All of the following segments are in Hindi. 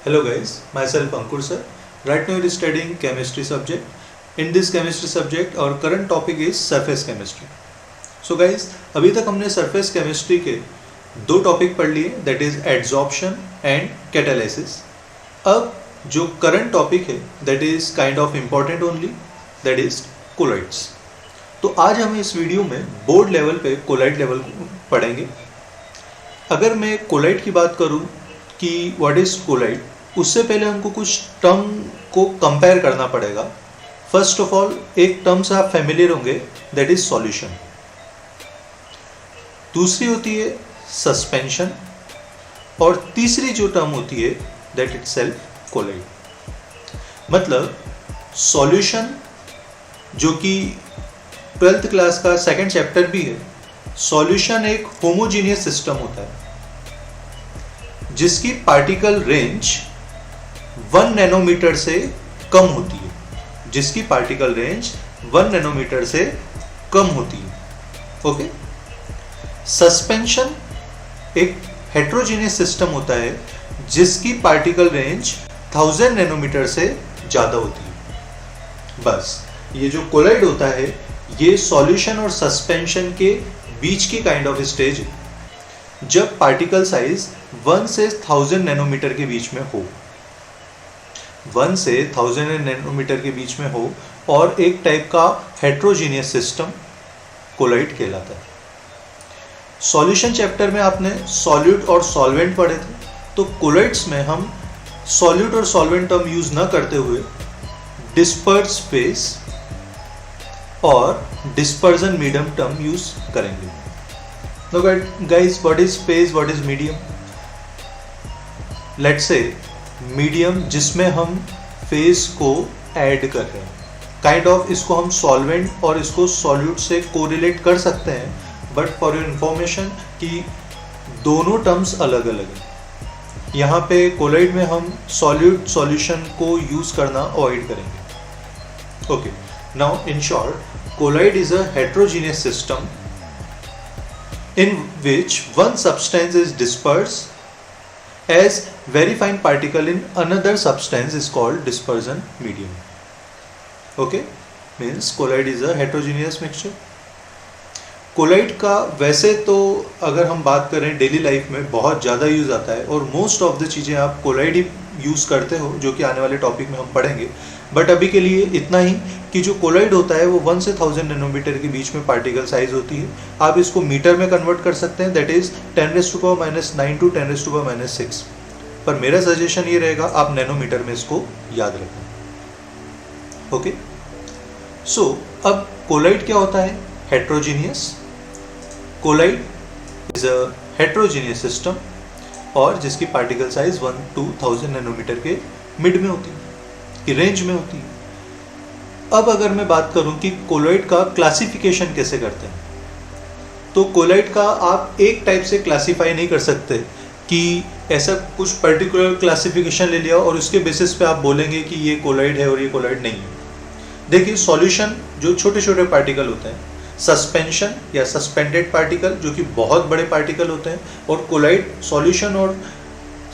Hello guys, myself Ankur sir. Right now we are studying chemistry subject. In this chemistry subject our current topic is surface chemistry. So guys, अभी तक हमने surface chemistry के दो टॉपिक पढ़ लिए, that is adsorption and catalysis. अब जो current टॉपिक है that is kind of important only, that is colloids. तो आज हम इस वीडियो में बोर्ड लेवल पे कोलाइड लेवल पढ़ेंगे. अगर मैं कोलाइड की बात करूं कि व्हाट इज कोलाइड, उससे पहले हमको कुछ टर्म को कंपेयर करना पड़ेगा. फर्स्ट ऑफ ऑल एक टर्म से आप फेमिलियर होंगे, दैट इज सॉल्यूशन. दूसरी होती है सस्पेंशन और तीसरी जो टर्म होती है दैट इटसेल्फ कोलाइड. मतलब सॉल्यूशन जो कि 12th क्लास का सेकंड चैप्टर भी है, सॉल्यूशन एक होमोजीनियस सिस्टम होता है जिसकी पार्टिकल रेंज 1 नैनोमीटर से कम होती है. जिसकी पार्टिकल रेंज 1 नैनोमीटर से कम होती है. ओके. सस्पेंशन एक हेट्रोजीनियस सिस्टम होता है जिसकी पार्टिकल रेंज 1000 नैनोमीटर से ज़्यादा होती है. बस ये जो कोलाइड होता है ये सॉल्यूशन और सस्पेंशन के बीच की काइंड ऑफ स्टेज है, जब पार्टिकल साइज 1 से 1000 नैनोमीटर के बीच में हो. 1 से 1000 नैनोमीटर के बीच में हो और एक टाइप का हेट्रोजीनियस सिस्टम कोलाइड कहलाता है. सॉल्यूशन चैप्टर में आपने सॉल्यूट और सॉल्वेंट पढ़े थे, तो कोलाइड्स में हम सॉल्यूट और सॉल्वेंट टर्म यूज न करते हुए डिस्पर्स फेज और डिस्पर्जन मीडियम टर्म यूज करेंगे. Now guys, what is phase, what is medium? Let's say medium जिसमें हम phase को ऐड कर रहे हैं, काइंड ऑफ इसको हम सॉल्वेंट और इसको सॉल्यूट से कोरिलेट कर सकते हैं, बट फॉर योर इंफॉर्मेशन कि दोनों टर्म्स अलग अलग हैं. यहाँ पे कोलाइड में हम सॉल्यूट सॉल्यूशन को यूज करना अवॉइड करेंगे. Okay. Now in short, colloid is a heterogeneous system in which one substance is dispersed as very fine particle in another substance is called dispersion medium. Okay, means colloid is a heterogeneous mixture. Colloid का वैसे तो अगर हम बात करें डेली लाइफ में बहुत ज़्यादा यूज़ आता है और मोस्ट ऑफ द चीज़ें आप कोलाइड ही यूज़ करते हो, जो कि आने वाले टॉपिक में हम पढ़ेंगे. बट अभी के लिए इतना ही कि जो कोलाइड होता है वो 1 से 1000 नैनोमीटर के बीच में पार्टिकल साइज होती है. आप इसको मीटर में कन्वर्ट कर सकते हैं, दैट इज 10⁻⁹ टू 10⁻⁶. पर मेरा सजेशन ये रहेगा आप नैनोमीटर में इसको याद रखें. ओके. सो अब कोलाइड क्या होता है? Heterogeneous. Colloid is a heterogeneous system और जिसकी पार्टिकल साइज 1 to 1000 नैनोमीटर के मिड में होती है, की रेंज में होती है. अब अगर मैं बात करूं कि कोलाइड का क्लासिफिकेशन कैसे करते हैं, तो कोलाइड का आप एक टाइप से क्लासीफाई नहीं कर सकते कि ऐसा कुछ पर्टिकुलर क्लासिफिकेशन ले लिया और उसके बेसिस पे आप बोलेंगे कि ये कोलाइड है और ये कोलाइड नहीं है. देखिए, सॉल्यूशन जो छोटे छोटे पार्टिकल होते हैं, सस्पेंशन या सस्पेंडेड पार्टिकल जो कि बहुत बड़े पार्टिकल होते हैं, और कोलाइड सॉल्यूशन और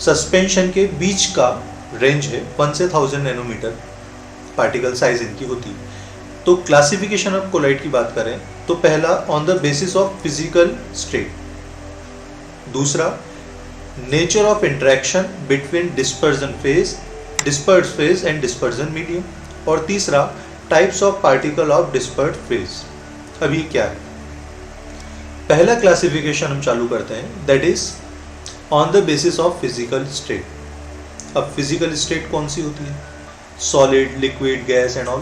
सस्पेंशन के बीच का रेंज है 1 से 1000 नैनोमीटर पार्टिकल साइज इनकी होती है. तो क्लासिफिकेशन ऑफ कोलाइड की बात करें तो पहला on the basis of physical state, दूसरा nature of interaction between disperse phase and dispersion medium, और तीसरा types of particle of disperse phase. अभी क्या है? पहला क्लासिफिकेशन हम चालू करते हैं, that is on the basis of physical state. अब फिजिकल स्टेट कौन सी होती है? Solid, liquid, gas and all.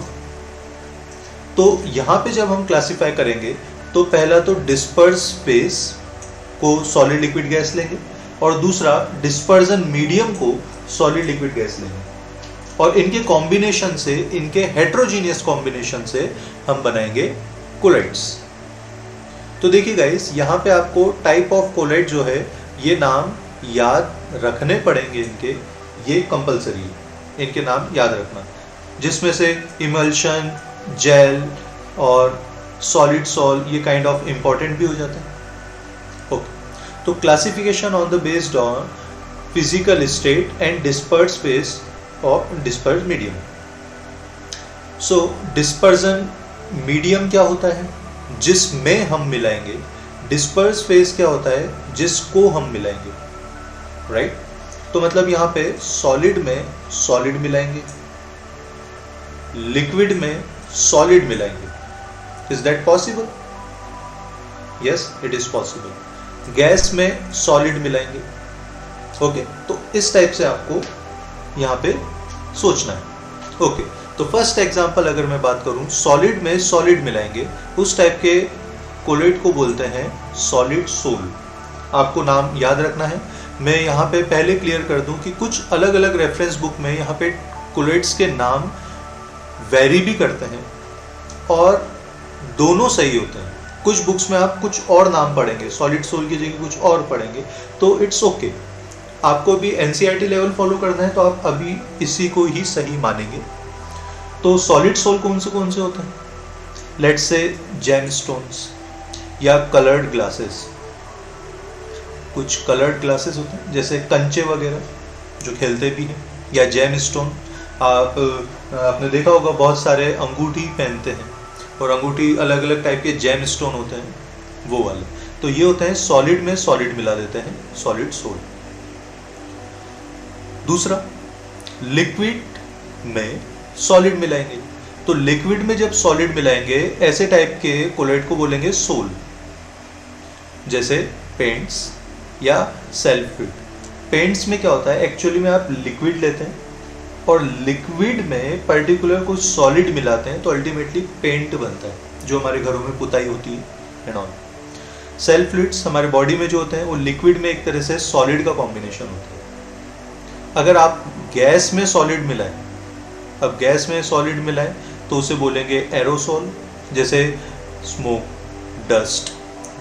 तो यहाँ पे जब हम क्लासिफाई करेंगे तो पहला तो डिस्पर्स फेज को सॉलिड, लिक्विड, गैस लेंगे, और दूसरा डिस्पर्जन मीडियम को सॉलिड, लिक्विड, गैस लेंगे, और इनके कॉम्बिनेशन से, इनके हेट्रोजीनियस कॉम्बिनेशन से हम बनाएंगे कोलाइड्स. तो देखिए गाइस, यहाँ पे आपको टाइप ऑफ कोलाइड जो है ये नाम याद रखने पड़ेंगे. इनके ये कंपलसरी है, इनके नाम याद रखना, जिसमें से इमल्शन, जेल और सॉलिड सॉल ये काइंड ऑफ इंपॉर्टेंट भी हो जाते हैं. ओके. तो classification on the based on physical state and disperse phase of disperse medium. So dispersion medium क्या होता है, जिसमें हम मिलाएंगे। डिस्पर्स फेस क्या होता है, जिसको हम मिलाएंगे, राइट। तो मतलब यहाँ पे सॉलिड में सॉलिड मिलाएंगे, लिक्विड में सॉलिड मिलाएंगे। Is that possible? Yes, it is possible. Gas में सॉलिड मिलाएंगे। ओके, तो इस टाइप से आपको यहाँ पे सोचना है। ओके, तो फर्स्ट एग्जांपल अगर मैं बात करूं, सॉलिड में सॉलिड मिलाएंगे, उस टाइप के कोलेट को बोलते हैं सॉलिड सोल। आपको नाम याद रखना है। मैं यहाँ पे पहले क्लियर कर दूं कि कुछ अलग अलग रेफरेंस बुक में यहाँ पे कोलेट्स के नाम वेरी भी करते हैं और दोनों सही होते हैं। कुछ बुक्स में आप कुछ और नाम पढ़ेंगे, सॉलिड सोल की जगह कुछ और पढ़ेंगे, तो इट्स ओके। आपको भी एनसीईआरटी लेवल फॉलो करना है तो आप अभी इसी को ही सही मानेंगे। तो सॉलिड सोल कौन से होते हैं? लेट्स से जेमस्टोन्स या कलर्ड ग्लासेस। कुछ कलर्ड ग्लासेस होते हैं जैसे कंचे वगैरह जो खेलते भी हैं, या जेमस्टोन। आपने देखा होगा बहुत सारे अंगूठी पहनते हैं और अंगूठी अलग अलग टाइप के जेमस्टोन होते हैं, वो वाले। तो ये होते हैं सॉलिड में सॉलिड मिला देते हैं, सॉलिड सोल। दूसरा, लिक्विड में सॉलिड मिलाएंगे। तो लिक्विड में जब सॉलिड मिलाएंगे, ऐसे टाइप के कोलेट को बोलेंगे सोल, जैसे पेंट्स या सेल्फ। पेंट्स में क्या होता है, एक्चुअली में आप लिक्विड लेते हैं और लिक्विड में पर्टिकुलर कुछ सॉलिड मिलाते हैं, तो अल्टीमेटली पेंट बनता है जो हमारे घरों में पुताई होती है एंड ऑल। सेल्फ फ्लूइड्स हमारे बॉडी में जो होते हैं वो लिक्विड में एक तरह से सॉलिड का कॉम्बिनेशन होता है। अगर आप गैस में सॉलिड मिलाएं, अब गैस में सॉलिड मिलाएं तो उसे बोलेंगे एरोसोल, जैसे स्मोक, डस्ट।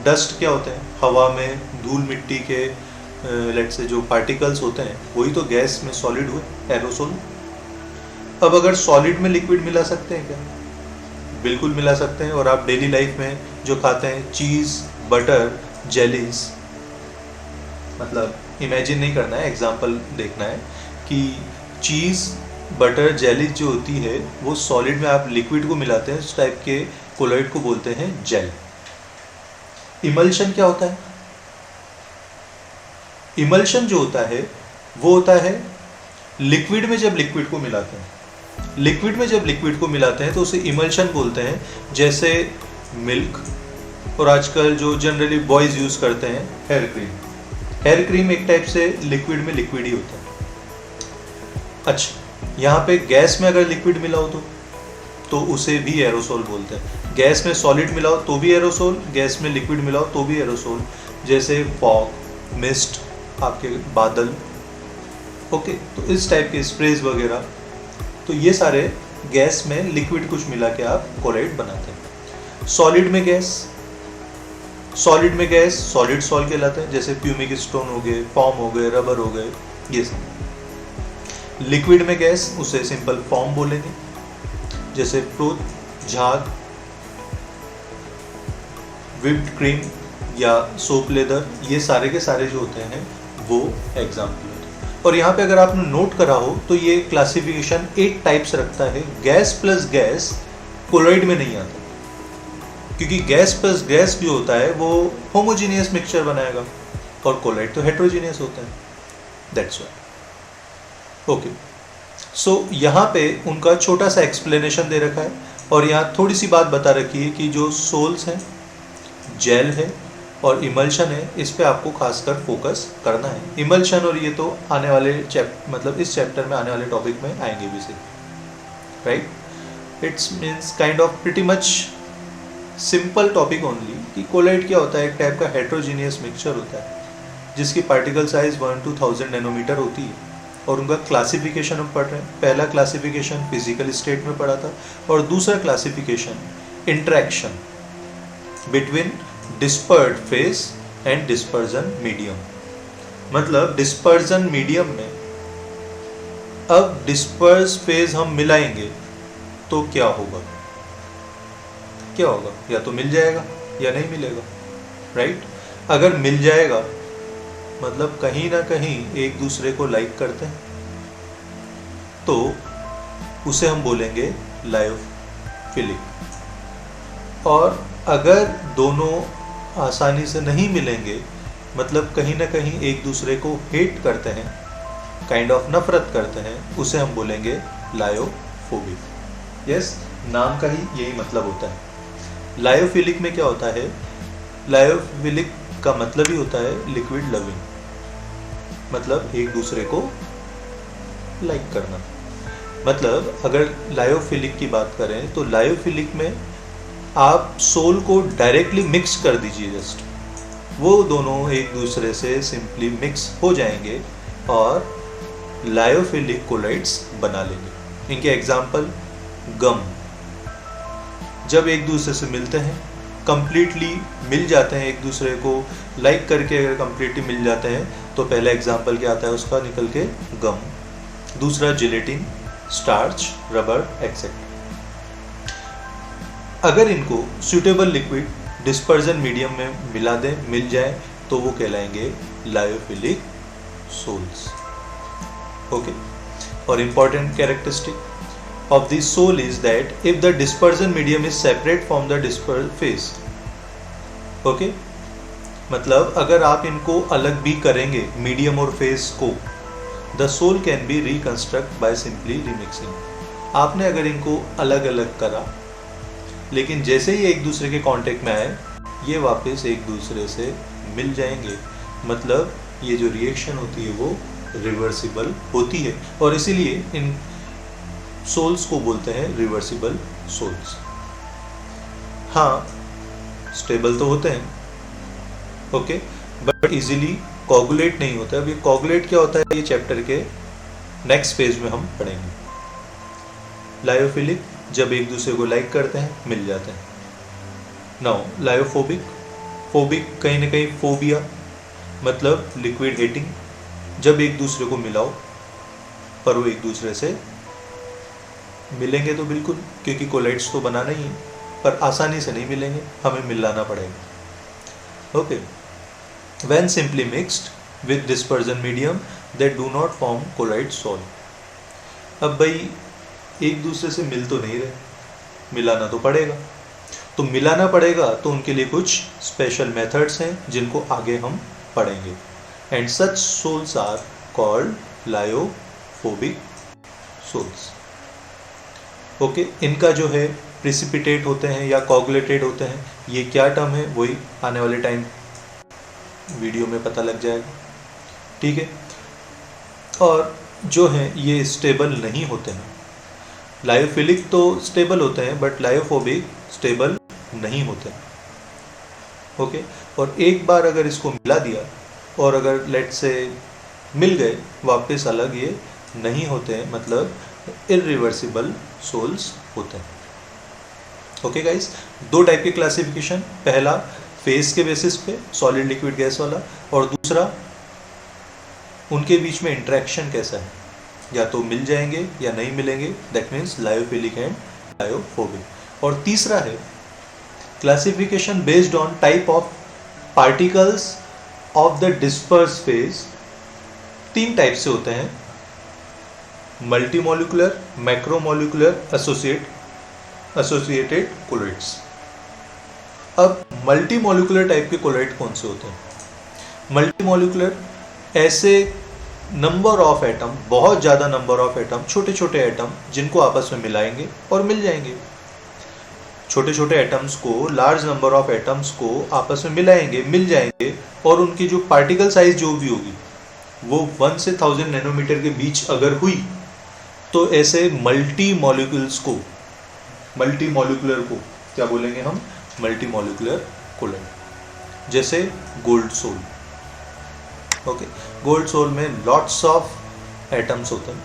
डस्ट क्या होते हैं, हवा में धूल मिट्टी के लेट्स से जो पार्टिकल्स होते हैं, वही तो गैस में सॉलिड हुए, एरोसोल। अब अगर सॉलिड में लिक्विड मिला सकते हैं क्या? बिल्कुल मिला सकते हैं। और आप डेली लाइफ में जो खाते हैं चीज़, बटर, जेलीज, मतलब इमेजिन नहीं करना है, एग्जाम्पल देखना है कि चीज़, बटर, जेलीज जो होती है वो सॉलिड में आप लिक्विड को मिलाते हैं, उस टाइप के कोलॉइड को बोलते हैं जेल। इमल्शन क्या होता है? इमल्शन जो होता है वो होता है लिक्विड में जब लिक्विड को मिलाते हैं। लिक्विड में जब लिक्विड को मिलाते हैं तो उसे इमल्शन बोलते हैं, जैसे मिल्क, और आजकल जो जनरली बॉयज यूज करते हैं हेयर क्रीम। हेयर क्रीम एक टाइप से लिक्विड में लिक्विड ही होता है। अच्छा, यहाँ पे गैस में अगर लिक्विड मिला हो तो उसे भी एरोसोल बोलते हैं। गैस में सॉलिड मिलाओ तो भी एरोसोल, गैस में लिक्विड मिलाओ तो भी एरोसोल, जैसे फॉग, मिस्ट, आपके बादल। ओके, तो इस टाइप के स्प्रेज वगैरह, तो ये सारे गैस में लिक्विड कुछ मिला के आप कोलॉइड बनाते हैं। सॉलिड में गैस, सॉलिड में गैस सॉलिड सॉल कहलाते हैं, जैसे प्यूमिक स्टोन हो गए, फॉर्म हो गए, रबर हो गए, ये सब। लिक्विड में गैस उसे सिंपल फॉर्म बोलेंगे, जैसे फ्रूट, झाग, व्हिप्ड क्रीम या सोप लेदर, ये सारे के सारे जो होते हैं वो एग्जाम्पल होते हैं। और यहाँ पे अगर आपने नोट करा हो तो ये क्लासिफिकेशन 8 टाइप्स रखता है। गैस प्लस गैस कोलॉइड में नहीं आता, क्योंकि गैस प्लस गैस जो होता है वो होमोजीनियस मिक्सचर बनाएगा और कोलॉइड तो हेट्रोजीनियस होता है, दैट्स व्हाई। ओके, सो यहाँ पे उनका छोटा सा एक्सप्लेनेशन दे रखा है और यहाँ थोड़ी सी बात बता रखी है कि जो सोल्स हैं, जेल है और इमल्शन है, इस पे आपको खासकर फोकस करना है। इमल्शन और ये तो आने वाले मतलब इस चैप्टर में आने वाले टॉपिक में आएंगे भी से, right. It's means kind of pretty much simple topic only कि कोलॉइड क्या होता है, एक टाइप का हेट्रोजीनियस मिक्सचर होता है जिसकी पार्टिकल साइज 1 to 1000 नैनोमीटर होती है और उनका क्लासिफिकेशन हम पढ़ रहे हैं। पहला क्लासिफिकेशन फिजिकल स्टेट में पढ़ा था और दूसरा classification interaction between dispersed face and dispersion medium. मतलब डिस्पर्जन मीडियम में अब डिस्पर्स फेज हम मिलाएंगे तो क्या होगा, क्या होगा, या तो मिल जाएगा या नहीं मिलेगा, राइट। अगर मिल जाएगा मतलब कहीं ना कहीं एक दूसरे को लाइक करते हैं, तो उसे हम बोलेंगे लायोफिलिक। और अगर दोनों आसानी से नहीं मिलेंगे, मतलब कहीं ना कहीं एक दूसरे को हेट करते हैं, काइंड ऑफ नफरत करते हैं, उसे हम बोलेंगे लायोफोबिक। यस, नाम का ही यही मतलब होता है। लायोफिलिक में क्या होता है? लायोफिलिक का मतलब ही होता है लिक्विड लविंग, मतलब एक दूसरे को लाइक करना। मतलब अगर लायोफिलिक की बात करें तो लायोफिलिक में आप सोल को डायरेक्टली मिक्स कर दीजिए, जस्ट वो दोनों एक दूसरे से सिंपली मिक्स हो जाएंगे और लायोफिलिक कोलाइड्स बना लेंगे। इनके एग्जाम्पल गम, जब एक दूसरे से मिलते हैं, कंप्लीटली मिल जाते हैं, एक दूसरे को लाइक करके अगर कंप्लीटली मिल जाते हैं, तो पहला एग्जाम्पल क्या आता है उसका निकल के गम। दूसरा जिलेटिन, स्टार्च, रबर एक्सेट्रा। अगर इनको सूटेबल लिक्विड डिस्पर्जन मीडियम में मिला दें, मिल जाए, तो वो कहलाएंगे लायोफिलिक सोल्स। ओके, और important characteristic of the soul is that if the dispersion medium is separate from the dispersed phase, okay, मतलब अगर आप इनको अलग भी करेंगे मीडियम और फेज को, the soul can be reconstruct by simply remixing। आपने अगर इनको अलग अलग करा, लेकिन जैसे ही एक दूसरे के कांटेक्ट में आए, ये वापस एक दूसरे से मिल जाएंगे। मतलब ये जो रिएक्शन होती है वो रिवर्सिबल होती है, और इसीलिए इन सोल्स को बोलते हैं रिवर्सिबल सोल्स। हाँ, स्टेबल तो होते हैं, ओके, बट इजीली कोगुलेट नहीं होता। अब ये कोगुलेट क्या होता है, ये चैप्टर के नेक्स्ट पेज में हम पढ़ेंगे। लायोफिलिक, जब एक दूसरे को लाइक करते हैं, मिल जाते हैं। नाउ लायोफोबिक, फोबिक कहीं ना कहीं फोबिया, मतलब लिक्विड हेटिंग, जब एक दूसरे को मिलाओ पर वो एक दूसरे से मिलेंगे तो बिल्कुल, क्योंकि कोलाइड्स तो बनाना ही है, पर आसानी से नहीं मिलेंगे, हमें मिलाना पड़ेगा। Okay, when simply mixed with dispersion medium they do not form colloid salt. अब भाई एक दूसरे से मिल तो नहीं रहे, मिलाना तो पड़ेगा, तो मिलाना पड़ेगा तो उनके लिए कुछ स्पेशल मेथड्स हैं जिनको आगे हम पढ़ेंगे। And such sols are called lyophobic sols. Okay, इनका जो है प्रिसिपिटेट होते हैं या कोगुलेटेड होते हैं, ये क्या टर्म है वही आने वाले टाइम वीडियो में पता लग जाएगा, ठीक है। और जो हैं ये स्टेबल नहीं होते हैं। लायोफिलिक तो स्टेबल होते हैं, बट लायोफोबिक स्टेबल नहीं होते। ओके, और एक बार अगर इसको मिला दिया और अगर लेट से मिल गए वापस अलग ये नहीं होते हैं, मतलब इरिवर्सिबल सोल्स होते हैं। ओके गाइस, दो टाइप के क्लासिफिकेशन, पहला फेस के बेसिस पे सॉलिड लिक्विड गैस वाला, और दूसरा उनके बीच में इंटरेक्शन कैसा है, या तो मिल जाएंगे या नहीं मिलेंगे, that means lyophilic and lyophobic. और तीसरा है classification based on type of particles of the disperse phase. तीन टाइप से होते हैं, मल्टीमोलिकुलर, मैक्रोमोलिकुलर, एसोसिएटेड कोलाइड्स। अब मल्टीमोलिकुलर टाइप के कोलाइड कौन से होते हैं? मल्टीमोलिकुलर ऐसे नंबर ऑफ एटम, बहुत ज़्यादा नंबर ऑफ एटम, छोटे छोटे एटम जिनको आपस में मिलाएंगे और मिल जाएंगे। छोटे छोटे एटम्स को, लार्ज नंबर ऑफ एटम्स को आपस में मिलाएंगे, मिल जाएंगे, और उनकी जो पार्टिकल साइज जो भी होगी वो 1 से 1000 नैनोमीटर के बीच अगर हुई, तो ऐसे मल्टीमोलिक्यूल्स को, मल्टीमोलिकुलर को क्या बोलेंगे हम? Multimolecular colloid. जैसे gold sol. Okay, gold sol में लॉट्स ऑफ एटम्स होते हैं,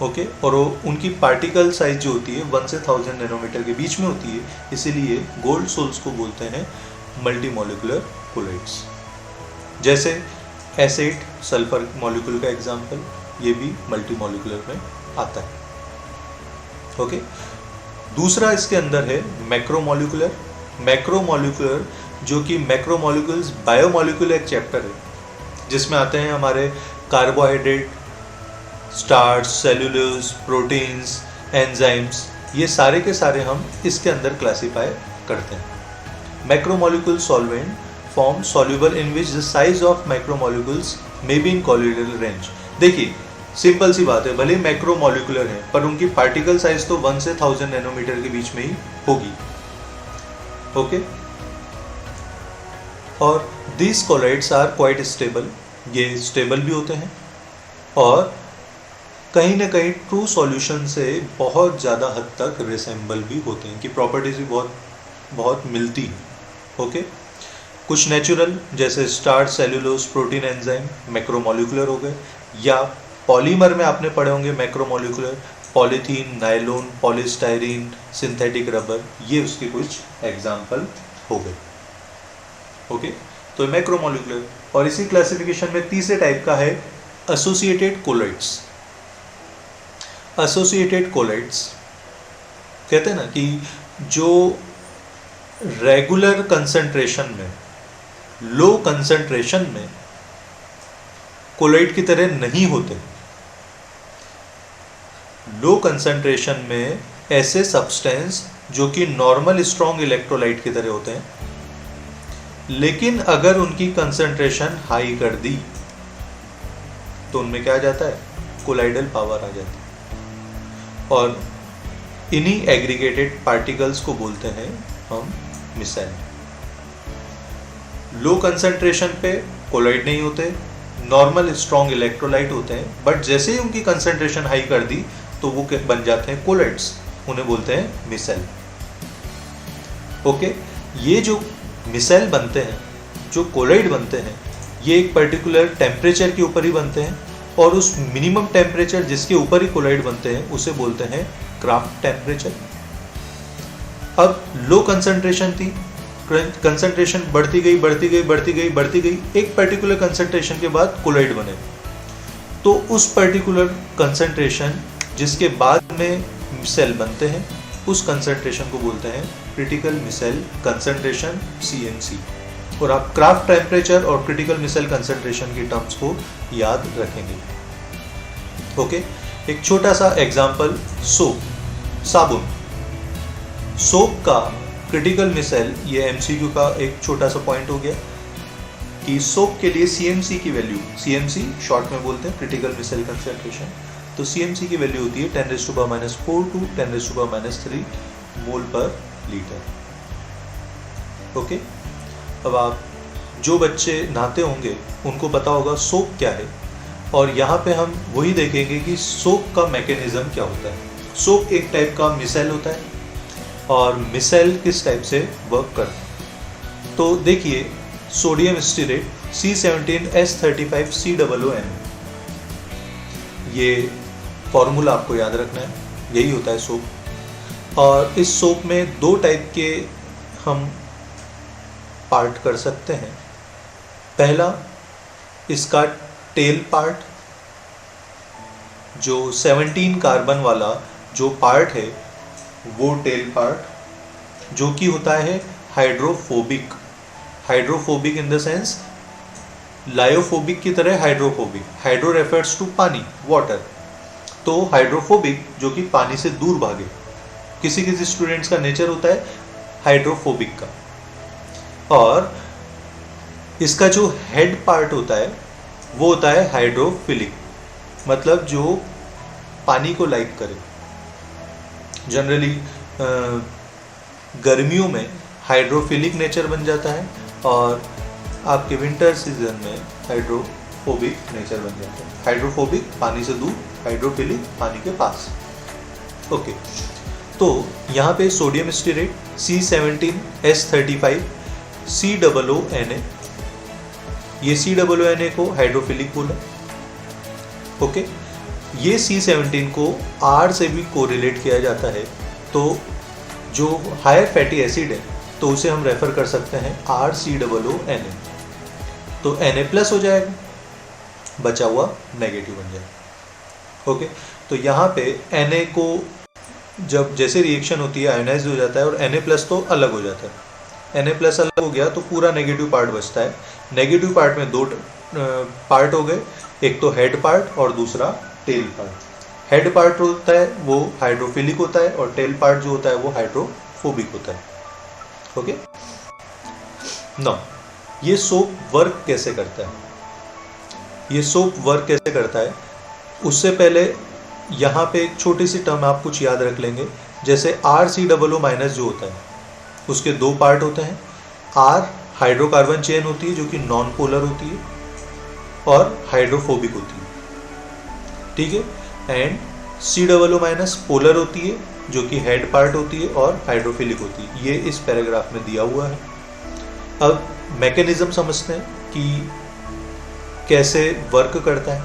ओके, और वो उनकी पार्टिकल साइज जो होती है 1 से 1000 नैनोमीटर के बीच में होती है, इसीलिए गोल्ड सोल्स को बोलते हैं मल्टीमोलिकुलर कोलाइड्स। जैसे एसिड सल्फर मॉलिक्यूल का एग्जांपल, ये भी मल्टीमोलिकुलर में आता है। ओके, दूसरा इसके अंदर है मैक्रोमोलिकुलर। मैक्रोमोलिकुलर जो कि मैक्रोमोलिक्यूल्स बायोमोलिक्यूल एक चैप्टर है, जिसमें आते हैं हमारे carbohydrate, starch, cellulose, proteins, enzymes, ये सारे के सारे हम इसके अंदर क्लासीफाई करते हैं। Macromolecule solvent form soluble in which the size of macromolecules may be in colloidal range. देखिए सिंपल सी बात है, भले मैक्रोमोलिकुलर है पर उनकी पार्टिकल साइज तो 1 से 1000 नैनोमीटर के बीच में ही होगी। ओके, और दीज कॉलोइड्स आर क्वाइट स्टेबल, ये स्टेबल भी होते हैं और कहीं ना कहीं ट्रू सॉल्यूशन से बहुत ज़्यादा हद तक रिसेंबल भी होते हैं, कि प्रॉपर्टीज भी बहुत मिलती है। ओके, कुछ नेचुरल जैसे starch, cellulose, protein, enzyme macromolecular हो गए, या पॉलीमर में आपने पढ़े होंगे macromolecular, polythene, nylon, polystyrene, synthetic rubber, ये उसके कुछ एग्जाम्पल हो गए। ओके, तो मैक्रोमोलिकुलर। और इसी क्लासिफिकेशन में तीसरे टाइप का है एसोसिएटेड कोलाइड्स। एसोसिएटेड कोलाइड्स कहते हैं ना कि जो रेगुलर कंसंट्रेशन में, लो कंसंट्रेशन में कोलाइड की तरह नहीं होते। लो कंसंट्रेशन में ऐसे सब्सटेंस जो कि नॉर्मल स्ट्रॉन्ग इलेक्ट्रोलाइट की तरह होते हैं, लेकिन अगर उनकी कंसंट्रेशन हाई कर दी तो उनमें क्या आ जाता है, कोलाइडल पावर आ जाती है, और इन्हीं एग्रीगेटेड पार्टिकल्स को बोलते हैं हम मिसाइल। लो कंसंट्रेशन पे कोलाइड नहीं होते, नॉर्मल स्ट्रॉन्ग इलेक्ट्रोलाइट होते हैं, बट जैसे ही उनकी कंसंट्रेशन हाई कर दी तो वो बन जाते हैं कोलाइड्स, उन्हें बोलते हैं मिसाइल। ओके, ये जो मिसाइल बनते हैं, जो कोलाइड बनते हैं, ये एक पर्टिकुलर टेम्परेचर के ऊपर ही बनते हैं, और उस मिनिमम टेम्परेचर जिसके ऊपर ही कोलाइड बनते हैं उसे बोलते हैं क्राफ्ट टेम्परेचर। अब लो कंसंट्रेशन थी, कंसंट्रेशन बढ़ती गई बढ़ती गई बढ़ती गई बढ़ती गई, एक पर्टिकुलर कंसंट्रेशन के बाद कोलाइड बने, तो उस पर्टिकुलर कंसंट्रेशन जिसके बाद में मिसाइल बनते हैं उस कंसंट्रेशन को बोलते हैं क्रिटिकल मिसाइल कंसंट्रेशन, CMC। और आप क्राफ्ट टेम्परेचर और क्रिटिकल मिसाइल कंसंट्रेशन की टर्म्स को याद रखेंगे। ओके, एक छोटा सा एग्जांपल, सोप, साबुन। सोप का क्रिटिकल मिसाइल, ये MCQ का एक छोटा सा पॉइंट हो गया कि सोप के लिए CMC की वैल्यू, CMC शॉर्ट में बोलते हैं क्रिटिकल मिसाइल कंसंट्रेशन, तो CMC की वैल्यू होती है 10⁻⁴ टू 10⁻³ मोल पर लीटर। ओके, अब आप जो बच्चे नहाते होंगे उनको पता होगा सोप क्या है, और यहाँ पे हम वही देखेंगे कि सोप का मैकेनिज्म क्या होता है। सोप एक टाइप का मिसाइल होता है, और मिसाइल किस टाइप से वर्क करता है। तो देखिए, सोडियम स्टीरेट C17H35COON, ये फॉर्मूला आपको याद रखना है, यही होता है सोप। और इस सोप में दो टाइप के हम पार्ट कर सकते हैं। पहला, इसका टेल पार्ट, जो 17 कार्बन वाला जो पार्ट है वो टेल पार्ट, जो कि होता है hydrophobic. Hydrophobic in the sense lyophobic की तरह हाइड्रोफोबिक। हाइड्रो रेफर्स टू पानी, वाटर, तो हाइड्रोफोबिक जो कि पानी से दूर भागे। किसी किसी स्टूडेंट्स का नेचर होता है हाइड्रोफोबिक का। और इसका जो हेड पार्ट होता है वो होता है हाइड्रोफिलिक, मतलब जो पानी को लाइक करे। जनरली गर्मियों में हाइड्रोफिलिक नेचर बन जाता है, और आपके विंटर सीजन में हाइड्रोफोबिक नेचर बन जाता है। हाइड्रोफोबिक पानी से दूर, हाइड्रोफिलिक पानी के पास। ओके, तो यहाँ पे सोडियम स्टीरेट C17H35COONA, ये COONA को हाइड्रोफिलिक बोला। ओके, ये C17 को R से भी कोरिलेट किया जाता है, तो जो हायर फैटी एसिड है तो उसे हम रेफर कर सकते हैं RCOONA, तो Na+ हो जाएगा, बचा हुआ नेगेटिव बन जाएगा। ओके, तो यहाँ पे Na को जब जैसे रिएक्शन होती है आयोनाइज हो जाता है, और Na+ तो अलग हो जाता है। Na+ अलग हो गया तो पूरा नेगेटिव पार्ट बचता है। नेगेटिव पार्ट में दो पार्ट हो गए, एक तो हेड पार्ट और दूसरा टेल पार्ट। हेड पार्ट होता है वो हाइड्रोफिलिक होता है और टेल पार्ट जो होता है वो हाइड्रोफोबिक होता है। ओके, नाउ ये सोप वर्क कैसे करता है? ये सोप वर्क कैसे करता है उससे पहले यहाँ पे एक छोटी सी टर्म आप कुछ याद रख लेंगे, जैसे RCOO माइनस जो होता है उसके दो पार्ट होते हैं। R हाइड्रोकार्बन चेन होती है जो कि नॉन पोलर होती है और हाइड्रोफोबिक होती है, ठीक है। एंड COO माइनस पोलर होती है जो कि हेड पार्ट होती है और हाइड्रोफिलिक होती है। ये इस पैराग्राफ में दिया हुआ है। अब मैकेनिज्म समझते हैं कि कैसे वर्क करता है।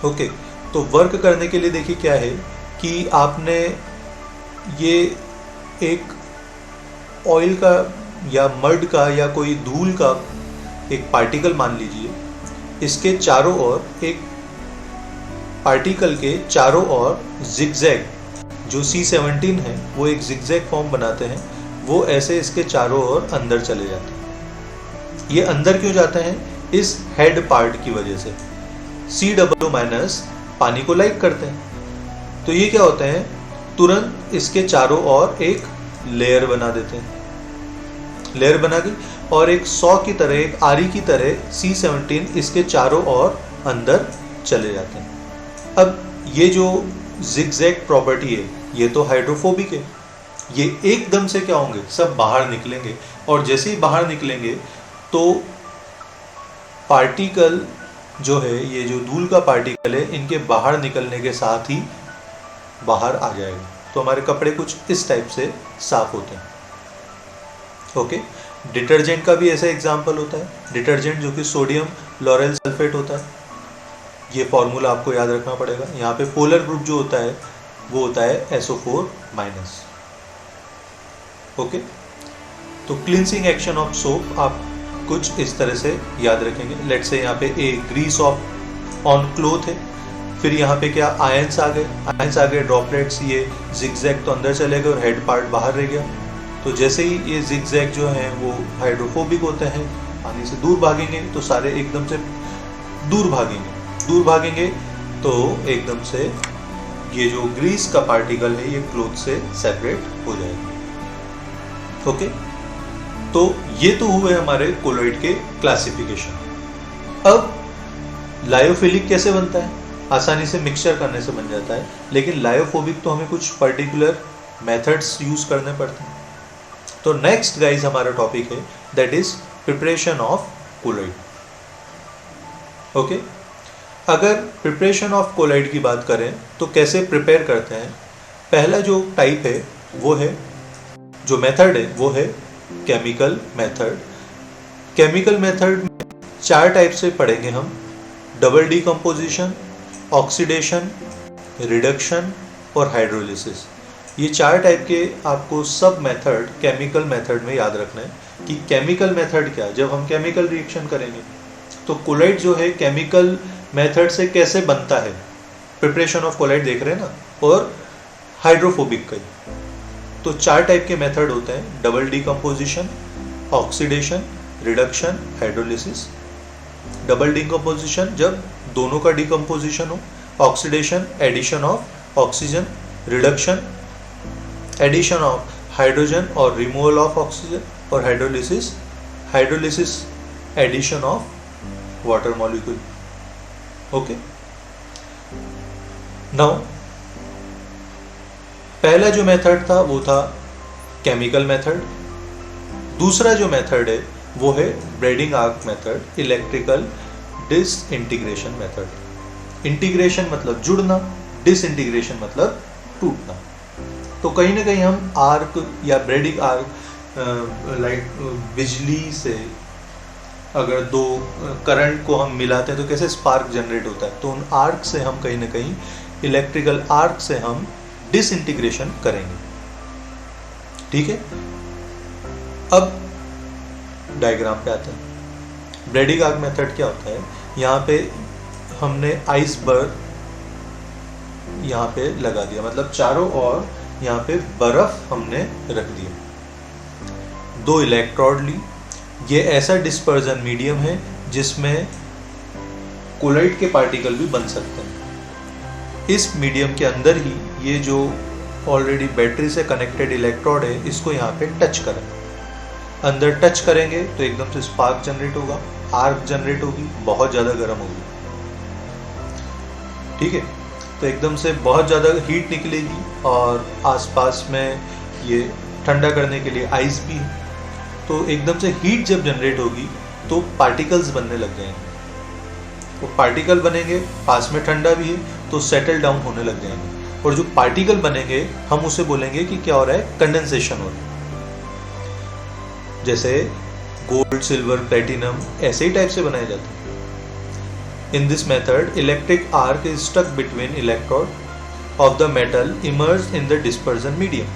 ओके, तो वर्क करने के लिए देखिए क्या है कि आपने ये एक ऑयल का या मड का या कोई धूल का एक पार्टिकल मान लीजिए, इसके चारों ओर एक पार्टिकल के चारों ओर जिगजैग, जो C17 है वो एक जिगजैग फॉर्म बनाते हैं, वो ऐसे इसके चारों ओर अंदर चले जाते हैं। ये अंदर क्यों जाते हैं? इस हेड पार्ट की वजह से। COO माइनस पानी को लाइक करते हैं, तो ये क्या होते हैं, तुरंत इसके चारों ओर एक लेयर बना देते हैं। लेयर बना दी और एक 100 की तरह, एक आरी की तरह C17 इसके चारों ओर अंदर चले जाते हैं। अब ये जो जिगजैग प्रॉपर्टी है ये तो हाइड्रोफोबिक है, ये एकदम से क्या होंगे, सब बाहर निकलेंगे। और जैसे ही बाहर निकलेंगे तो पार्टिकल जो है, ये जो धूल का पार्टिकल है, इनके बाहर निकलने के साथ ही बाहर आ जाएगा। तो हमारे कपड़े कुछ इस टाइप से साफ होते हैं। ओके, डिटर्जेंट का भी ऐसा एग्जांपल होता है। डिटर्जेंट जो कि सोडियम लॉरेल सल्फेट होता है, ये फॉर्मूला आपको याद रखना पड़ेगा। यहाँ पे पोलर ग्रुप जो होता है वो होता है SO4 माइनस। ओके, तो क्लींसिंग एक्शन ऑफ सोप आप कुछ इस तरह से याद रखेंगे। लेट्स से यहाँ पे ग्रीस ऑफ ऑन क्लोथ है, फिर यहाँ पे क्या आयंस आ गए, ड्रॉपलेट्स, ये जिगजैग तो अंदर चले गए और हेड पार्ट बाहर रह गया। तो जैसे ही ये जिगजैग जो हैं वो हाइड्रोफोबिक होते हैं, पानी से दूर भागेंगे तो सारे एकदम से दूर भागेंगे तो एकदम से ये जो ग्रीस का पार्टिकल है ये क्लोथ से सेपरेट हो जाएगा। ओके, तो ये तो हुए हमारे कोलॉइड के क्लासिफिकेशन। अब लायोफिलिक कैसे बनता है? आसानी से मिक्सचर करने से बन जाता है, लेकिन लायोफोबिक तो हमें कुछ पर्टिकुलर मेथड्स यूज करने पड़ते हैं। तो नेक्स्ट गाइज हमारा टॉपिक है that is preparation of colloid. Okay, अगर प्रिपरेशन ऑफ कोलॉइड की बात करें तो कैसे प्रिपेयर करते हैं? पहला जो टाइप है वो है, जो मेथड है वो है केमिकल मेथड। केमिकल मेथड में 4 टाइप से पढ़ेंगे हम: डबल डिकम्पोजिशन, ऑक्सीडेशन, रिडक्शन और हाइड्रोलिसिस। ये 4 टाइप के आपको सब मेथड केमिकल मेथड में याद रखना है कि केमिकल मेथड क्या है। जब हम केमिकल रिएक्शन करेंगे तो कोलॉइड जो है केमिकल मेथड से कैसे बनता है, प्रिपरेशन ऑफ कोलॉइड देख रहे हैं ना, और हाइड्रोफोबिक का। तो 4 टाइप के मेथड होते हैं: double decomposition, oxidation, reduction, hydrolysis. Double decomposition जब दोनों का डिकम्पोजिशन हो, oxidation addition of oxygen, reduction addition of hydrogen और रिमूवल ऑफ ऑक्सीजन, और hydrolysis addition of water molecule. Okay, now पहला जो मेथड था वो था केमिकल मेथड। दूसरा जो मेथड है वो है braiding arc method, electrical disintegration method. Integration मतलब जुड़ना, डिसइंटीग्रेशन मतलब टूटना। तो कहीं ना कहीं हम आर्क या ब्रेडिंग आर्क लाइक बिजली से अगर दो करंट को हम मिलाते हैं तो कैसे स्पार्क जनरेट होता है, तो उन आर्क से हम कहीं ना कहीं इलेक्ट्रिकल आर्क से हम डिसइंटीग्रेशन करेंगे। ठीक है, अब डायग्राम पे आते हैं। ब्रेडिंग आर्क मेथड क्या होता है? यहाँ पे हमने आइसबर्ग यहाँ पे लगा दिया, मतलब चारों ओर यहाँ पे बर्फ हमने रख दिया। 2 इलेक्ट्रोड ली। ये ऐसा डिस्पर्जन मीडियम है जिसमें कोलाइड के पार्टिकल भी बन सकते हैं। इस मीडियम के अंदर ही ये जो ऑलरेडी बैटरी से कनेक्टेड इलेक्ट्रोड है इसको यहाँ पे टच करें। अंदर टच करेंगे तो एकदम से स्पार्क जनरेट होगा, आर्क जनरेट होगी, बहुत ज़्यादा गर्म होगी। ठीक है, तो एकदम से बहुत ज़्यादा हीट निकलेगी और आसपास में ये ठंडा करने के लिए आइस भी है। तो एकदम से हीट जब जनरेट होगी तो पार्टिकल्स बनने लग जाएंगे। तो पार्टिकल बनेंगे, पास में ठंडा भी है तो सेटल डाउन होने लग जाएंगे। और जो पार्टिकल बनेंगे हम उसे बोलेंगे कि क्या हो रहा है, कंडेंसेशन हो रहा है। जैसे गोल्ड, सिल्वर, प्लेटिनम ऐसे ही टाइप से बनाए जाते हैं। In this method, electric arc is stuck between electrode of the metal immersed in the dispersion medium.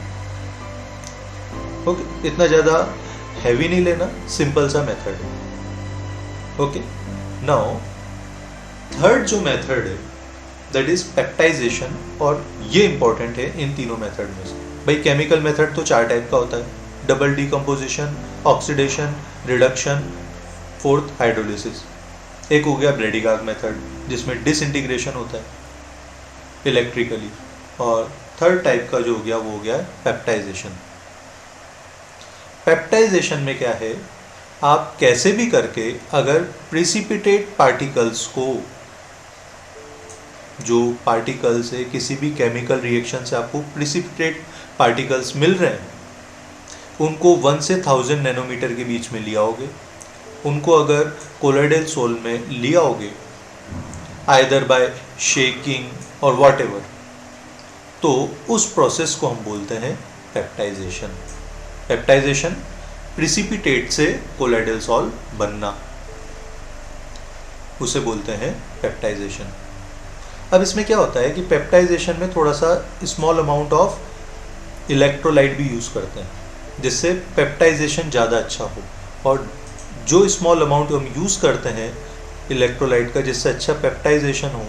Okay, इतना ज़्यादा हैवी नहीं लेना, सिंपल सा मेथड है। ओके, नाउ थर्ड जो मेथड है दैट इज पेप्टाइजेशन, और ये इंपॉर्टेंट है इन तीनों मेथड में से। भाई केमिकल मेथड तो 4 टाइप का होता है, double decomposition, oxidation, reduction, fourth hydrolysis. एक हो गया ब्रेडिगाग मेथड जिसमें डिसइंटीग्रेशन होता है इलेक्ट्रिकली, और थर्ड टाइप का जो हो गया वो हो गया पेप्टाइजेशन। पेप्टाइजेशन में क्या है, आप कैसे भी करके अगर प्रिसिपिटेट पार्टिकल्स को, जो पार्टिकल्स है किसी भी केमिकल रिएक्शन से आपको प्रिसिपिटेट पार्टिकल्स मिल रहे हैं, उनको 1 से 1000 नैनोमीटर के बीच में लिया होगे। उनको अगर कोलाइडल सोल में लिया होगे आइदर बाय शेकिंग और व्हाटएवर, तो उस प्रोसेस को हम बोलते हैं पेप्टाइजेशन। पेप्टाइजेशन प्रिसिपिटेट से कोलाइडल सोल बनना, उसे बोलते हैं पेप्टाइजेशन। अब इसमें क्या होता है कि पेप्टाइजेशन में थोड़ा सा स्मॉल अमाउंट ऑफ इलेक्ट्रोलाइट भी यूज़ करते हैं जिससे पेप्टाइजेशन ज़्यादा अच्छा हो, और जो स्मॉल अमाउंट हम यूज़ करते हैं इलेक्ट्रोलाइट का जिससे अच्छा पेप्टाइजेशन हो,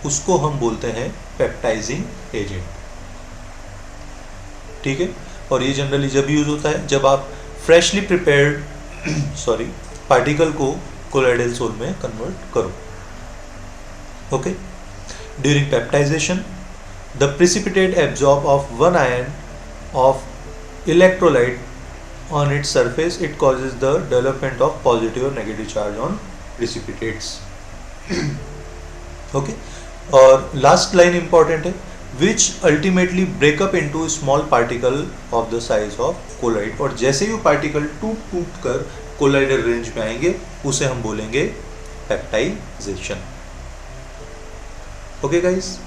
उसको हम बोलते हैं पेप्टाइजिंग एजेंट। ठीक है, और ये जनरली जब यूज़ होता है जब आप फ्रेशली प्रिपेयर्ड पार्टिकल को कोलाइडल सोल में कन्वर्ट करो। Okay, during peptization the precipitate absorb of 1 ion of electrolyte on its surface. It causes the development of positive or negative charge on precipitates. Okay, और लास्ट लाइन इंपॉर्टेंट है, which ultimately break up into small particle of the size of colloid, और जैसे ही वो पार्टिकल टूट कर कोलाइडल रेंज में आएंगे उसे हम बोलेंगे पेप्टाइजेशन। ओके गाइस,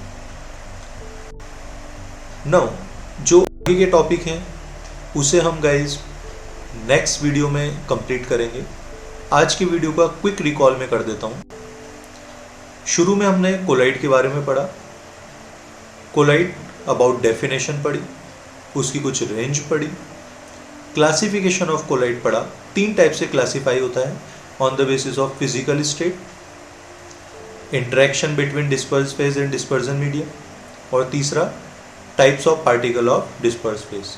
नाउ जो आगे के टॉपिक हैं उसे हम गाइस नेक्स्ट वीडियो में कंप्लीट करेंगे। आज की वीडियो का क्विक रिकॉल में कर देता हूँ। शुरू में हमने कोलाइड के बारे में पढ़ा, कोलाइड अबाउट डेफिनेशन पढ़ी, उसकी कुछ रेंज पढ़ी, क्लासिफिकेशन ऑफ कोलाइड पढ़ा। 3 टाइप से क्लासीफाई होता है, on the basis of physical state, interaction between disperse phase and dispersion medium, और तीसरा types of particle of disperse phase.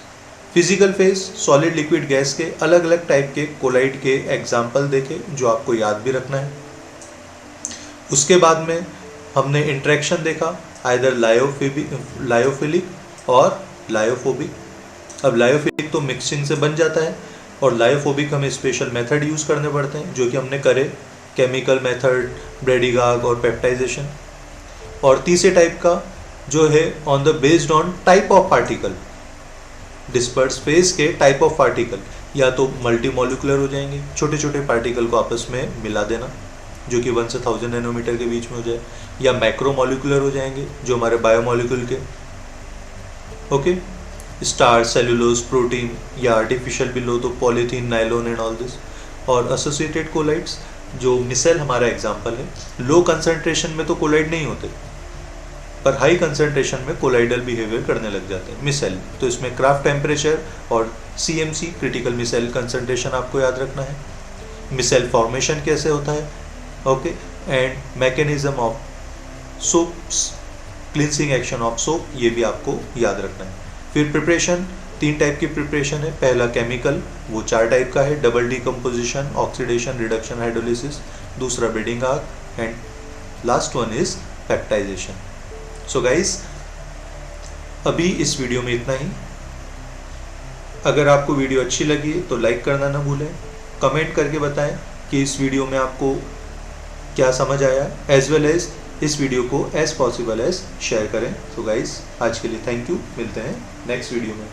Physical phase, solid, liquid, gas के अलग अलग टाइप के कोलाइड के एग्जाम्पल देखे जो आपको याद भी रखना है। उसके बाद में हमने इंटरेक्शन देखा, आइदर लायोफिलिक और लायोफोबिक। अब लायोफिलिक तो मिक्सिंग से बन जाता है, और लायोफोबिक हमें स्पेशल मेथड यूज़ करने पड़ते हैं जो कि हमने करे, केमिकल मेथड, ब्रेडिगाग और पेप्टाइजेशन। और तीसरे टाइप का जो है on the based on type of particle, disperse phase के टाइप ऑफ पार्टिकल, या तो मल्टी मॉलिकुलर हो जाएंगे, छोटे छोटे पार्टिकल को आपस में मिला देना जो कि 1 से 1000 नैनोमीटर के बीच में हो जाए, या मैक्रो मॉलिकुलर हो जाएंगे जो हमारे बायोमॉलिक्यूल के, ओके, स्टार, सेलुलोज, प्रोटीन, या आर्टिफिशियल भी लो तो polythene, nylon and all this. और एसोसिएटेड कोलाइड्स जो मिसेल हमारा एग्जाम्पल है, लो कंसंट्रेशन में तो कोलाइड नहीं होते पर हाई कंसंट्रेशन में कोलाइडल बिहेवियर करने लग जाते हैं मिसेल। तो इसमें क्राफ्ट टेम्परेचर और CMC क्रिटिकल मिसेल कंसंट्रेशन आपको याद रखना है। मिसेल फॉर्मेशन कैसे होता है, okay, and mechanism of soaps, cleansing action of soap, ये भी आपको याद रखना है। फिर प्रिपरेशन, 3 टाइप की प्रिपरेशन है। पहला केमिकल, वो 4 टाइप का है, double decomposition, oxidation, reduction, hydrolysis. दूसरा bredig arc and last one is peptization. So guys, अभी इस वीडियो में इतना ही। अगर आपको वीडियो अच्छी लगी तो लाइक करना ना भूलें, कमेंट करके बताएं कि इस वीडियो में आपको क्या समझ आया, एज वेल एज इस वीडियो को एज पॉसिबल एज शेयर करें। सो गाइस, आज के लिए थैंक यू, मिलते हैं नेक्स्ट वीडियो में।